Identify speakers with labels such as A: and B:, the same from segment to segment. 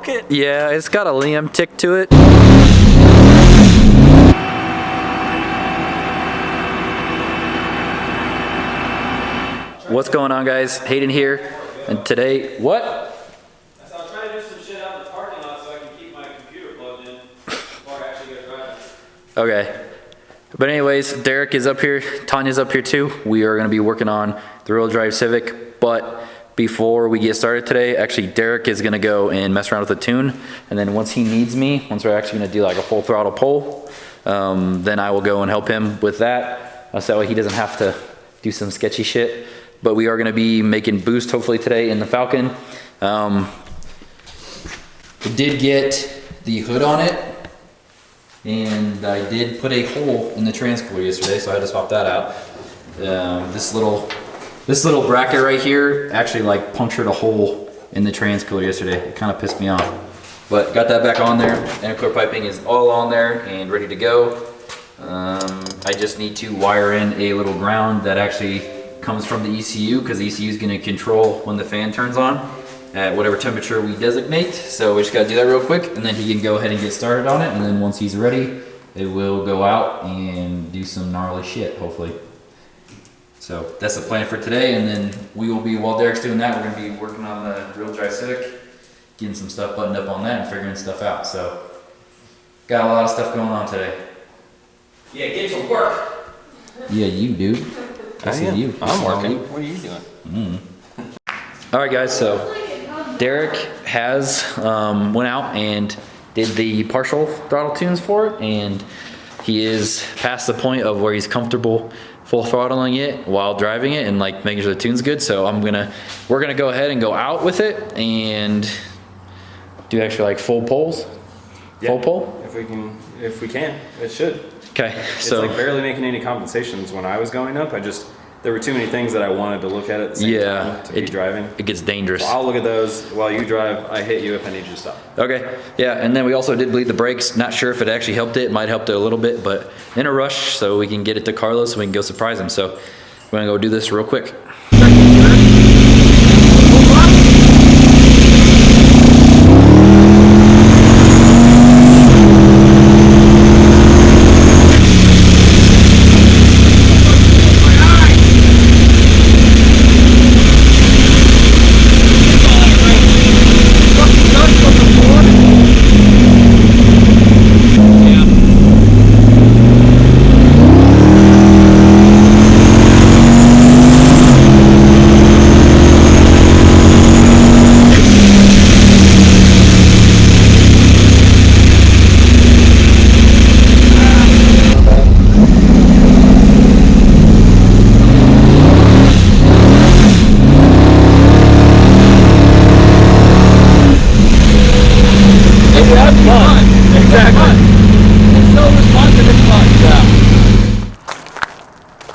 A: broke it.
B: Yeah, it's got a Liam tick to it. What's going on, guys? Hayden here, and today, what?
A: I'm trying to do some shit out in the parking lot so I can keep my computer plugged in before I actually get driving.
B: Okay. But anyways, Derek is up here, Tanya's up here too. We are gonna be working on the rear-wheel drive Civic, but before we get started today, actually Derek is gonna go and mess around with the tune, and then once he needs me, once we're actually gonna do like a full throttle pull, then I will go and help him with that. So that way he doesn't have to do some sketchy shit. But we are gonna be making boost hopefully today in the Falcon. It did get the hood on it, and I did put a hole in the transcooler yesterday, so I had to swap that out. This little bracket right here actually like punctured a hole in the transcooler yesterday. It kind of pissed me off, but got that back on there. Intercooler piping is all on there and ready to go. I just need to wire in a little ground that actually comes from the ECU, because the ECU is going to control when the fan turns on at whatever temperature we designate. So we just got to do that real quick, and then he can go ahead and get started on it, and then once he's ready, it will go out and do some gnarly shit, hopefully. So that's the plan for today, and then we will be, while Derek's doing that, we're going to be working on the rear-wheel drive Civic, getting some stuff buttoned up on that and figuring stuff out. So got a lot of stuff going on today.
A: Yeah, get to work.
B: Yeah, you dude. I see you.
A: I'm working. What are you doing?
B: All right, guys. So Derek has went out and did the partial throttle tunes for it, and he is past the point of where he's comfortable full throttling it while driving it and like making sure the tune's good. So we're gonna go ahead and go out with it and do actually like full pulls.
A: Yeah,
B: full pull.
A: If we can, it should.
B: Okay,
A: It's
B: so
A: like barely making any compensations when I was going up. There were too many things that I wanted to look at the same time to be driving.
B: It gets dangerous.
A: So I'll look at those while you drive. I hit you if I need you to stop.
B: Okay, yeah, and then we also did bleed the brakes. Not sure if it actually helped it. It might help it a little bit, but in a rush so we can get it to Carlos so we can go surprise him. So we're gonna go do this real quick.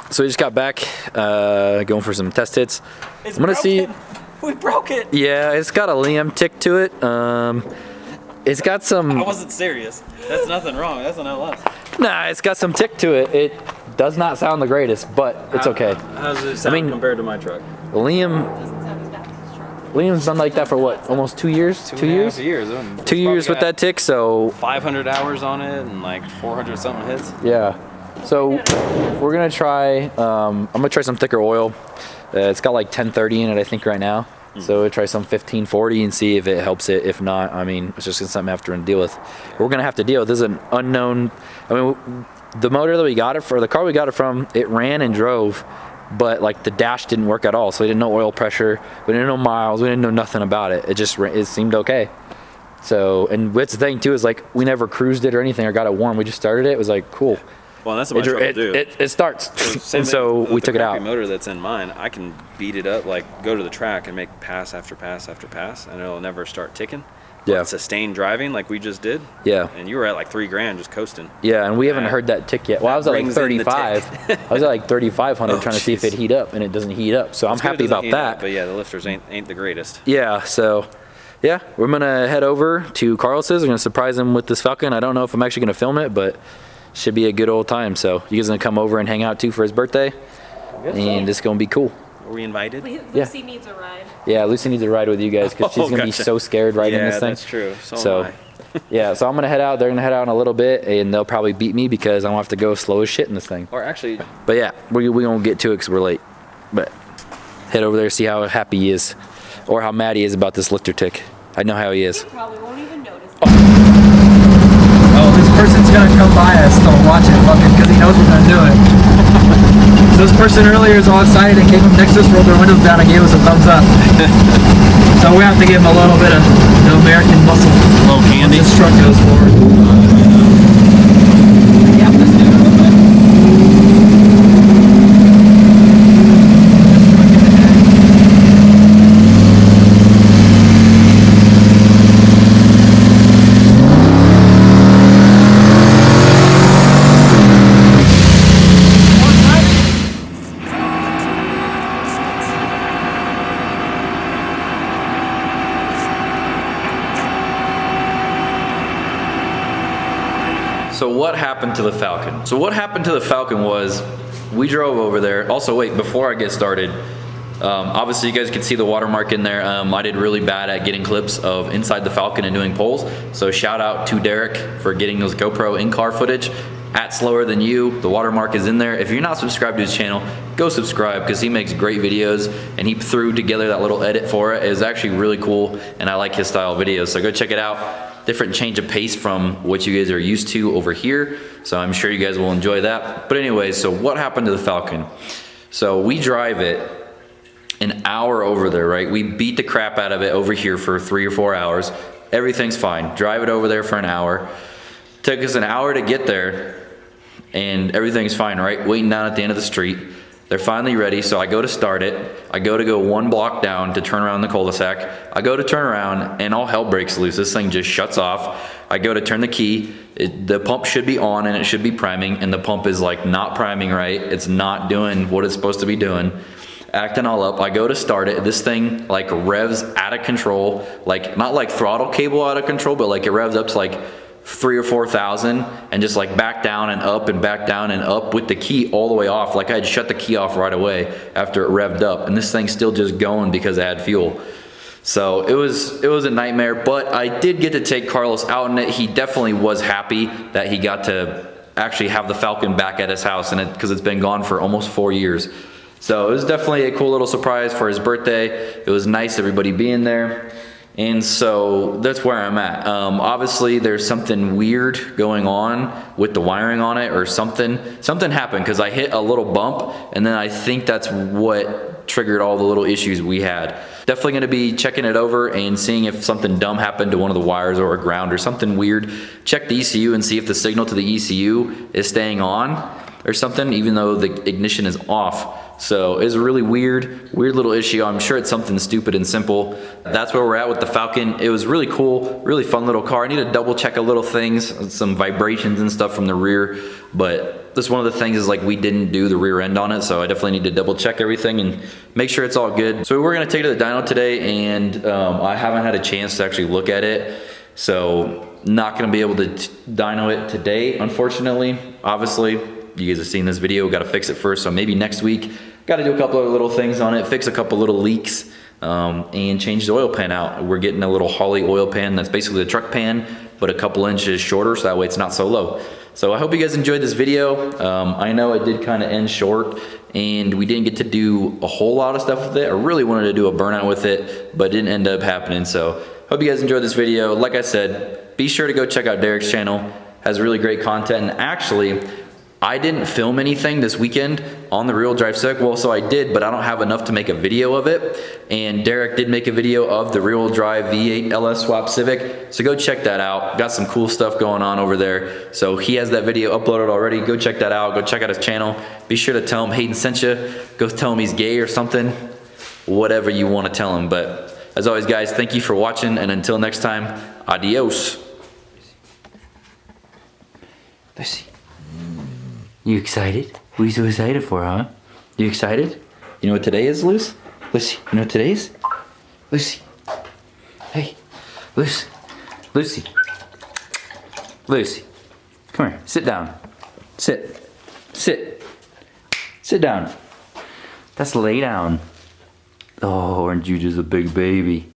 B: So we just got back, going for some test hits. I'm gonna see.
A: We broke it.
B: Yeah, it's got a Liam tick to it. It's got some.
A: I wasn't serious. That's nothing wrong. That's an LS.
B: Nah, it's got some tick to it. It does not sound the greatest, but it's okay.
A: How does it sound compared to my truck?
B: Liam's done like that for what? Almost 2 years? 2 years?
A: 2 years.
B: 2 years with that tick, so
A: 500 hours on it and like 400 something hits.
B: Yeah. So we're gonna try. I'm gonna try some thicker oil. It's got like 1030 in it, I think, right now. So we'll try some 1540 and see if it helps it. If not, I mean, it's just something I have to deal with. We're gonna have to deal with. This is an unknown. I mean, the motor that we got it for, the car we got it from, it ran and drove, but like the dash didn't work at all. So we didn't know oil pressure. We didn't know miles. We didn't know nothing about it. It seemed okay. So, and what's the thing too is like we never cruised it or anything or got it warm. We just started it. It was like cool.
A: Well, that's what my truck will do.
B: It starts. And so we took it out.
A: The motor that's in mine, I can beat it up, like go to the track and make pass after pass after pass, and it'll never start ticking.
B: Yeah.
A: Sustained driving like we just did.
B: Yeah.
A: And you were at like $3,000 just coasting.
B: Yeah, and we haven't heard that tick yet. Well, I was at like 35. I was at like 3,500 trying to see if it heat up, and it doesn't heat up. So I'm happy about that.
A: But yeah, the lifters ain't the greatest.
B: Yeah. So. Yeah, we're gonna head over to Carlos's. We're gonna surprise him with this Falcon. I don't know if I'm actually gonna film it, but should be a good old time. So you guys gonna come over and hang out too for his birthday, and it's gonna be cool.
A: we invited?
C: Lucy needs a ride.
B: Yeah, Lucy needs a ride with you guys because she's gonna be
A: gotcha.
B: so scared riding
A: Yeah,
B: this thing.
A: that's true. So
B: So,
A: am I.
B: yeah, so I'm gonna head out. They're gonna head out in a little bit, and they'll probably beat me because I'm gonna have to go slow as shit in this thing.
A: Or actually,
B: But yeah, we gonna get to it because we're late. But head over there, see how happy he is, or how mad he is about this lifter tick. I know how he is.
C: You probably won't even notice.
B: Oh, this person's gonna come by us to watch it, fucking, because he knows we're gonna do it. So this person earlier is all excited and came up next to us, rolled their windows down, and gave us a thumbs up. So we have to give him a little bit of the American muscle.
A: a little candy.
B: This truck goes forward. Yep, let's do it a little bit. So what happened to the Falcon? So what happened to the Falcon was we drove over there. Also, wait, before I get started, obviously you guys can see the watermark in there. I did really bad at getting clips of inside the Falcon and doing polls. So shout out to Derek for getting those GoPro in-car footage. At Slower Than You, the watermark is in there. If you're not subscribed to his channel, go subscribe because he makes great videos and he threw together that little edit for it. It was actually really cool and I like his style of videos. So go check it out. Different change of pace from what you guys are used to over here. So I'm sure you guys will enjoy that. But anyways, so what happened to the Falcon? So we drive it an hour over there, right? We beat the crap out of it over here for 3 or 4 hours. Everything's fine. Drive it over there for an hour. Took us an hour to get there and everything's fine, right? Waiting down at the end of the street. They're finally ready, so I go to start it. I go to go 1 block down to turn around the cul-de-sac. I go to turn around and all hell breaks loose. This thing just shuts off. I go to turn the key. The pump should be on and it should be priming, and the pump is like not priming right. It's not doing what it's supposed to be doing. Acting all up. I go to start it. This thing like revs out of control. Like not like throttle cable out of control, but like it revs up to like 3,000 or 4,000 and just like back down and up and back down and up with the key all the way off. Like I had shut the key off right away after it revved up, and this thing's still just going because it had fuel. So it was a nightmare, but I did get to take Carlos out in it. He definitely was happy that he got to actually have the Falcon back at his house, and because it's been gone for almost 4 years. So it was definitely a cool little surprise for his birthday. It was nice everybody being there. And so that's where I'm at. Obviously there's something weird going on with the wiring on it, or something happened because I hit a little bump, and then I think that's what triggered all the little issues we had. Definitely gonna be checking it over and seeing if something dumb happened to one of the wires or a ground or something weird. Check the ECU and see if the signal to the ECU is staying on or something, even though the ignition is off. So it's a really weird little issue. I'm sure it's something stupid and simple. That's where we're at with the Falcon. It was really cool, really fun little car. I need to double check a little things, some vibrations and stuff from the rear, but that's one of the things is like we didn't do the rear end on it, so I definitely need to double check everything and make sure it's all good. So we're gonna take it to the dyno today, and I haven't had a chance to actually look at it, so not gonna be able to dyno it today, unfortunately. Obviously, you guys have seen this video, got to fix it first, so maybe next week. Got to do a couple of little things on it, fix a couple little leaks, and change the oil pan out. We're getting a little Holley oil pan that's basically the truck pan, but a couple inches shorter, so that way it's not so low. So I hope you guys enjoyed this video. I know it did kind of end short, and we didn't get to do a whole lot of stuff with it. I really wanted to do a burnout with it, but it didn't end up happening. So hope you guys enjoyed this video. Like I said, be sure to go check out Derek's channel. Has really great content, and actually, I didn't film anything this weekend on the rear-wheel drive Civic. Well, so I did, but I don't have enough to make a video of it. And Derek did make a video of the rear-wheel drive V8 LS swap Civic. So go check that out. Got some cool stuff going on over there. So he has that video uploaded already. Go check that out. Go check out his channel. Be sure to tell him Hayden sent you. Go tell him he's gay or something. Whatever you want to tell him. But as always, guys, thank you for watching. And until next time, adios. Lucy. You excited? What are you so excited for, huh? You excited? You know what today is, Lucy? Lucy, you know what today is? Lucy. Hey. Lucy. Lucy. Lucy. Come here. Sit down. Sit. Sit. Sit down. That's lay down. Oh, aren't you just a big baby?